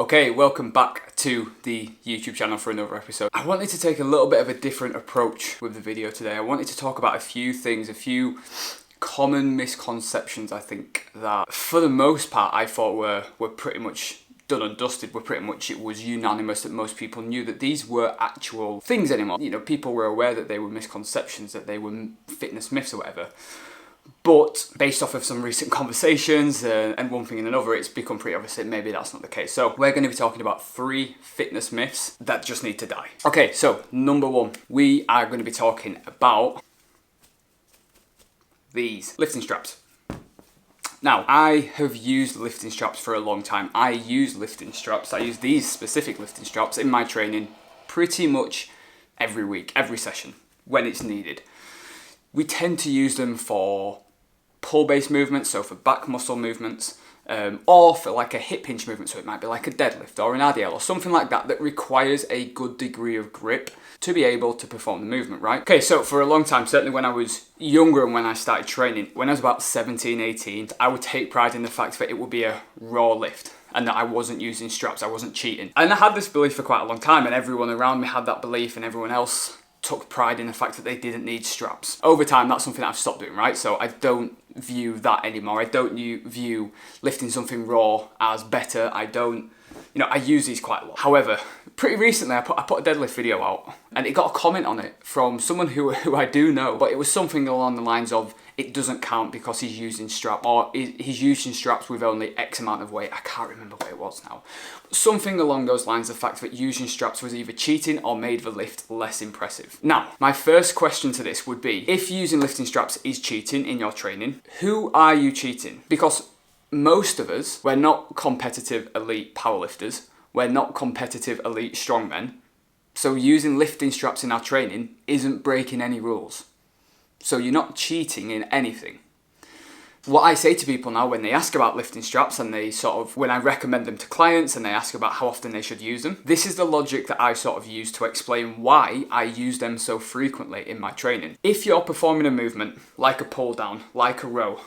Okay, welcome back to the YouTube channel for another episode. I wanted to take a little bit of a different approach with the video today. I wanted to talk about a few things, a few common misconceptions I think that for the most part I thought were pretty much done and dusted. It was unanimous that most people knew that these were actual things anymore. You know, people were aware that they were misconceptions, that they were fitness myths or whatever. But based off of some recent conversations and one thing and another, it's become pretty obvious that maybe that's not the case. So we're going to be talking about 3 fitness myths that just need to die. Okay, so number 1, we are going to be talking about these lifting straps. Now, I have used lifting straps for a long time. I use lifting straps. I use these specific lifting straps in my training pretty much every week, every session when it's needed. We tend to use them for pull-based movements, so for back muscle movements, or for like a hip hinge movement, so it might be like a deadlift or an RDL or something like that that requires a good degree of grip to be able to perform the movement, right? Okay, so for a long time, certainly when I was younger and when I started training, when I was about 17, 18, I would take pride in the fact that it would be a raw lift and that I wasn't using straps, I wasn't cheating. And I had this belief for quite a long time, and everyone around me had that belief, and everyone else took pride in the fact that they didn't need straps. Over time, that's something that I've stopped doing, right? So I don't view that anymore. I don't view lifting something raw as better. I use these quite a lot. However, pretty recently I put a deadlift video out and it got a comment on it from someone who I do know, but it was something along the lines of, it doesn't count because he's using straps, or he's using straps with only X amount of weight. I can't remember what it was now. Something along those lines, the fact that using straps was either cheating or made the lift less impressive. Now, my first question to this would be, if using lifting straps is cheating in your training, who are you cheating? Because most of us, we're not competitive elite powerlifters, we're not competitive elite strongmen, so using lifting straps in our training isn't breaking any rules. So you're not cheating in anything. What I say to people now when they ask about lifting straps and when I recommend them to clients and they ask about how often they should use them, this is the logic that I sort of use to explain why I use them so frequently in my training. If you're performing a movement like a pull down, like a row,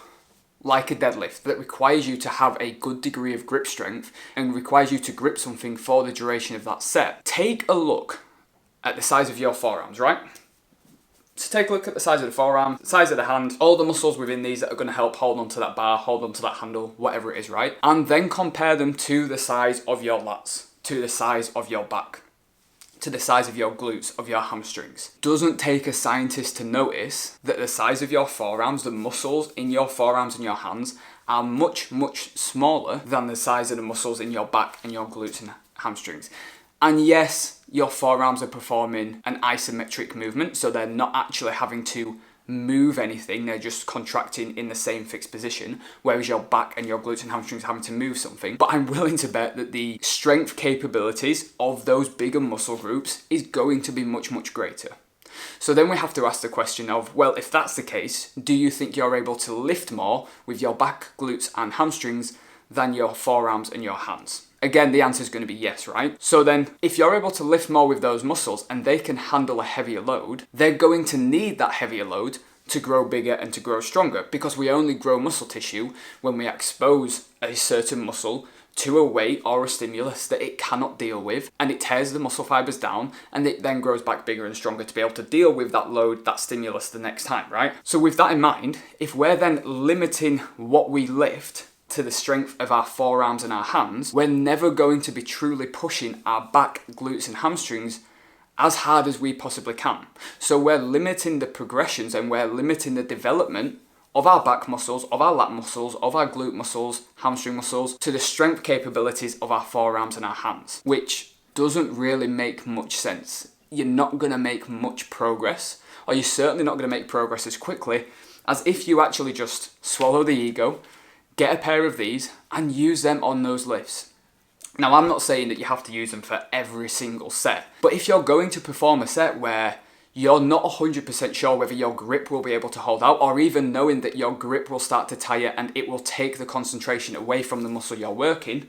like a deadlift that requires you to have a good degree of grip strength and requires you to grip something for the duration of that set, take a look at the size of your forearms, right? So take a look at the size of the forearm, the size of the hand, all the muscles within these that are going to help hold onto that bar, hold onto that handle, whatever it is, right? And then compare them to the size of your lats, to the size of your back, to the size of your glutes, of your hamstrings. Doesn't take a scientist to notice that the size of your forearms, the muscles in your forearms and your hands, are much, much smaller than the size of the muscles in your back and your glutes and hamstrings. And yes, your forearms are performing an isometric movement, so they're not actually having to move anything, they're just contracting in the same fixed position, whereas your back and your glutes and hamstrings are having to move something. But I'm willing to bet that the strength capabilities of those bigger muscle groups is going to be much, much greater. So then we have to ask the question of, well, if that's the case, do you think you're able to lift more with your back, glutes and hamstrings than your forearms and your hands? Again, the answer is going to be yes, right? So then, if you're able to lift more with those muscles and they can handle a heavier load, they're going to need that heavier load to grow bigger and to grow stronger, because we only grow muscle tissue when we expose a certain muscle to a weight or a stimulus that it cannot deal with, and it tears the muscle fibers down, and it then grows back bigger and stronger to be able to deal with that load, that stimulus the next time, right? So with that in mind, if we're then limiting what we lift to the strength of our forearms and our hands, we're never going to be truly pushing our back, glutes and hamstrings as hard as we possibly can. So we're limiting the progressions and we're limiting the development of our back muscles, of our lat muscles, of our glute muscles, hamstring muscles, to the strength capabilities of our forearms and our hands, which doesn't really make much sense. You're not going to make much progress, or you're certainly not going to make progress as quickly as if you actually just swallow the ego, get a pair of these and use them on those lifts. Now, I'm not saying that you have to use them for every single set, but if you're going to perform a set where you're not 100% sure whether your grip will be able to hold out, or even knowing that your grip will start to tire and it will take the concentration away from the muscle you're working,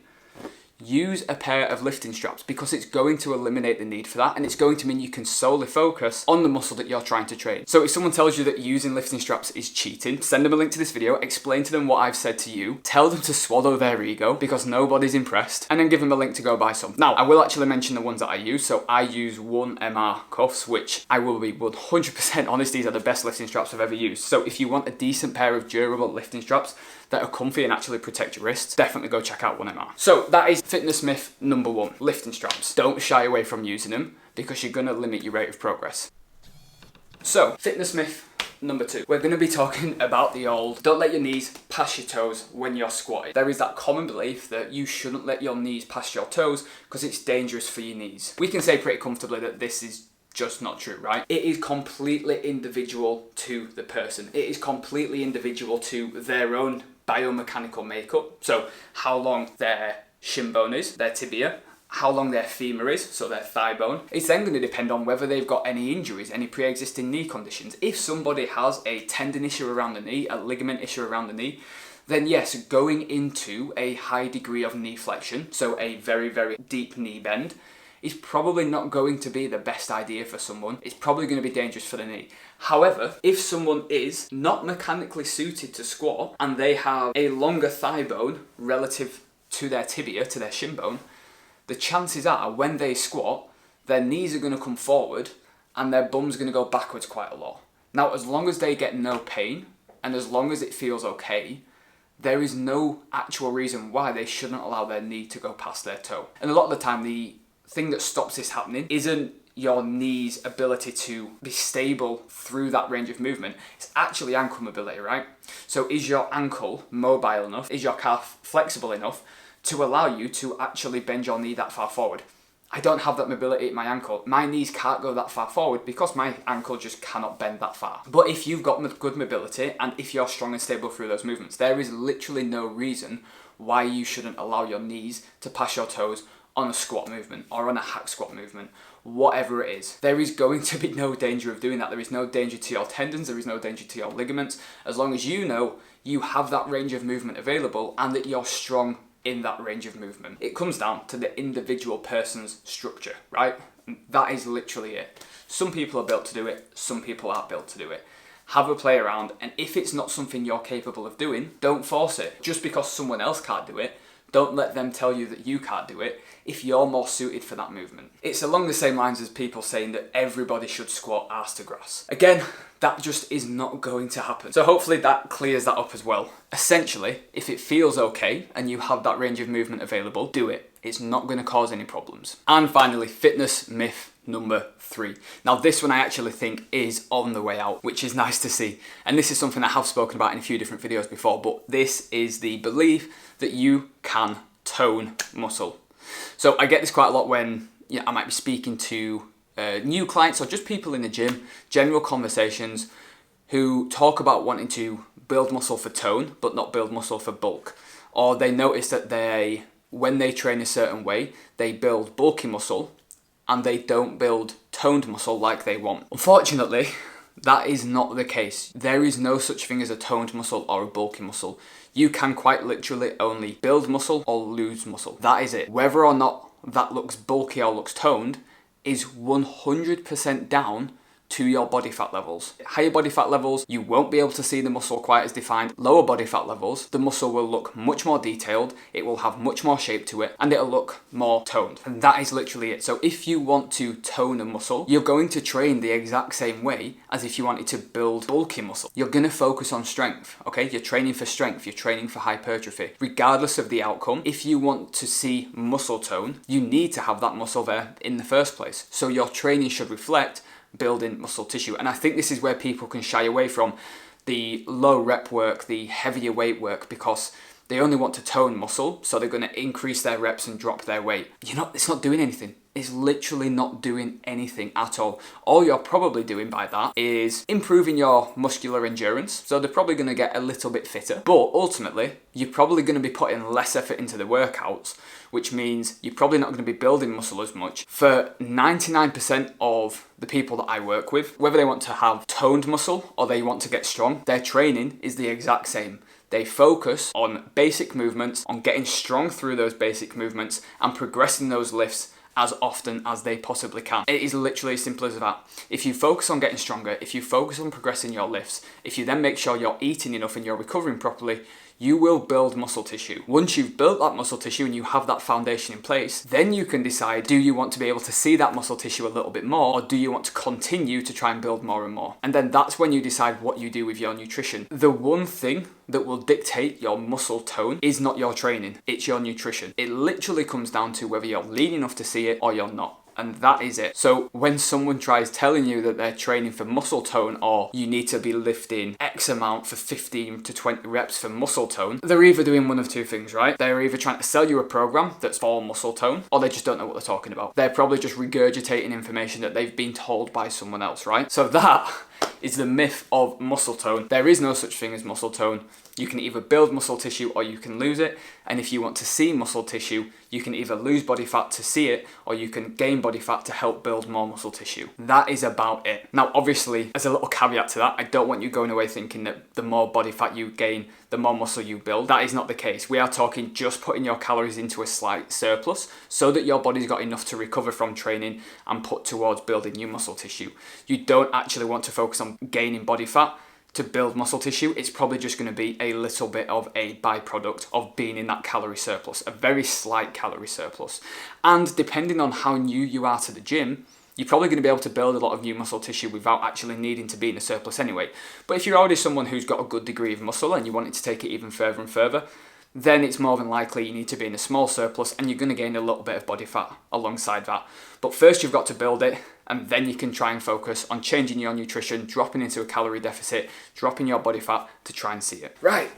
use a pair of lifting straps because it's going to eliminate the need for that, and it's going to mean you can solely focus on the muscle that you're trying to train. So if someone tells you that using lifting straps is cheating, send them a link to this video, explain to them what I've said to you, tell them to swallow their ego because nobody's impressed, and then give them a link to go buy some. Now, I will actually mention the ones that I use. So I use 1MR cuffs, which I will be 100% honest, these are the best lifting straps I've ever used. So if you want a decent pair of durable lifting straps that are comfy and actually protect your wrists, definitely go check out 1MR. So that is fitness myth number 1, lifting straps. Don't shy away from using them because you're gonna limit your rate of progress. So fitness myth number 2, we're going to be talking about the old don't let your knees pass your toes when you're squatting. There is that common belief that you shouldn't let your knees pass your toes because it's dangerous for your knees. We can say pretty comfortably that this is just not true, right? It is completely individual to the person. It is completely individual to their own biomechanical makeup. So how long their shin bone is, their tibia, how long their femur is, so their thigh bone. It's then going to depend on whether they've got any injuries, any pre-existing knee conditions. If somebody has a tendon issue around the knee, a ligament issue around the knee, then yes, going into a high degree of knee flexion, so a very, very deep knee bend, is probably not going to be the best idea for someone. It's probably going to be dangerous for the knee. However, if someone is not mechanically suited to squat and they have a longer thigh bone relative to their tibia, to their shin bone, the chances are when they squat, their knees are going to come forward and their bum's going to go backwards quite a lot. Now, as long as they get no pain and as long as it feels okay, there is no actual reason why they shouldn't allow their knee to go past their toe. And a lot of the time, the thing that stops this happening isn't your knee's ability to be stable through that range of movement. It's actually ankle mobility, right? So is your ankle mobile enough? Is your calf flexible enough to allow you to actually bend your knee that far forward? I don't have that mobility in my ankle. My knees can't go that far forward because my ankle just cannot bend that far. But if you've got good mobility and if you're strong and stable through those movements, there is literally no reason why you shouldn't allow your knees to pass your toes on a squat movement or on a hack squat movement, whatever it is. There is going to be no danger of doing that. There is no danger to your tendons, there is no danger to your ligaments, as long as you know you have that range of movement available and that you're strong in that range of movement. It comes down to the individual person's structure, right? And that is literally it. Some people are built to do it, some people aren't built to do it. Have a play around, and if it's not something you're capable of doing, don't force it. Just because someone else can't do it, don't let them tell you that you can't do it if you're more suited for that movement. It's along the same lines as people saying that everybody should squat arse to grass. Again, that just is not going to happen. So hopefully that clears that up as well. Essentially, if it feels okay and you have that range of movement available, do it. It's not going to cause any problems. And finally, fitness myth number 3. Now this one I actually think is on the way out, which is nice to see. And this is something I have spoken about in a few different videos before, but this is the belief that you can tone muscle. So I get this quite a lot when I might be speaking to new clients or just people in the gym, general conversations, who talk about wanting to build muscle for tone, but not build muscle for bulk. Or they notice that when they train a certain way, they build bulky muscle and they don't build toned muscle like they want. Unfortunately, that is not the case. There is no such thing as a toned muscle or a bulky muscle. You can quite literally only build muscle or lose muscle. That is it. Whether or not that looks bulky or looks toned is 100% down to your body fat levels. Higher body fat levels, you won't be able to see the muscle quite as defined. Lower body fat levels, the muscle will look much more detailed, it will have much more shape to it, and it'll look more toned. And that is literally it. So if you want to tone a muscle, you're going to train the exact same way as if you wanted to build bulky muscle. You're going to focus on strength, okay? You're training for strength, you're training for hypertrophy. Regardless of the outcome, if you want to see muscle tone, you need to have that muscle there in the first place. So your training should reflect building muscle tissue. And I think this is where people can shy away from the low rep work, the heavier weight work, because they only want to tone muscle, so they're going to increase their reps and drop their weight. It's not doing anything. is literally not doing anything at all. All you're probably doing by that is improving your muscular endurance. So they're probably going to get a little bit fitter. But ultimately, you're probably going to be putting less effort into the workouts, which means you're probably not going to be building muscle as much. For 99% of the people that I work with, whether they want to have toned muscle or they want to get strong, their training is the exact same. They focus on basic movements, on getting strong through those basic movements and progressing those lifts as often as they possibly can. It is literally as simple as that. If you focus on getting stronger, if you focus on progressing your lifts, if you then make sure you're eating enough and you're recovering properly, you will build muscle tissue. Once you've built that muscle tissue and you have that foundation in place, then you can decide, do you want to be able to see that muscle tissue a little bit more, or do you want to continue to try and build more and more? And then that's when you decide what you do with your nutrition. The one thing that will dictate your muscle tone is not your training, it's your nutrition. It literally comes down to whether you're lean enough to see it or you're not. And that is it. So when someone tries telling you that they're training for muscle tone or you need to be lifting X amount for 15 to 20 reps for muscle tone, they're either doing one of two things, right? They're either trying to sell you a program that's for muscle tone, or they just don't know what they're talking about. They're probably just regurgitating information that they've been told by someone else, right? So that is the myth of muscle tone. There is no such thing as muscle tone. You can either build muscle tissue or you can lose it. And if you want to see muscle tissue, you can either lose body fat to see it or you can gain body fat to help build more muscle tissue. That is about it. Now, obviously, as a little caveat to that, I don't want you going away thinking that the more body fat you gain, the more muscle you build. That is not the case. We are talking just putting your calories into a slight surplus so that your body's got enough to recover from training and put towards building new muscle tissue. You don't actually want to focus on gaining body fat to build muscle tissue. It's probably just going to be a little bit of a byproduct of being in that calorie surplus, a very slight calorie surplus. And depending on how new you are to the gym, you're probably going to be able to build a lot of new muscle tissue without actually needing to be in a surplus anyway. But if you're already someone who's got a good degree of muscle and you want it to take it even further and further, then it's more than likely you need to be in a small surplus and you're going to gain a little bit of body fat alongside that. But first you've got to build it, and then you can try and focus on changing your nutrition, dropping into a calorie deficit, dropping your body fat to try and see it. Right,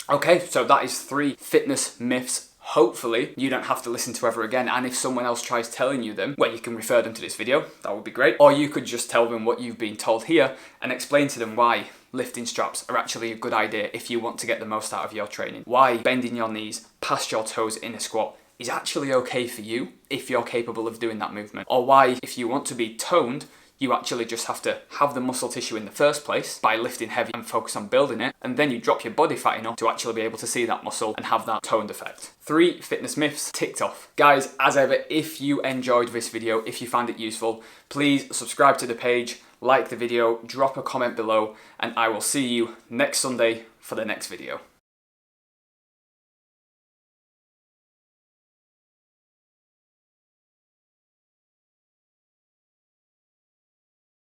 okay, so that is 3 fitness myths. Hopefully you don't have to listen to ever again, and if someone else tries telling you them, well, you can refer them to this video, that would be great. Or you could just tell them what you've been told here and explain to them why lifting straps are actually a good idea if you want to get the most out of your training. Why bending your knees past your toes in a squat is actually okay for you if you're capable of doing that movement. Or why, if you want to be toned, you actually just have to have the muscle tissue in the first place by lifting heavy and focus on building it, and then you drop your body fat enough to actually be able to see that muscle and have that toned effect. 3 fitness myths ticked off. Guys, as ever, if you enjoyed this video, if you found it useful, please subscribe to the page, like the video, drop a comment below, and I will see you next Sunday for the next video.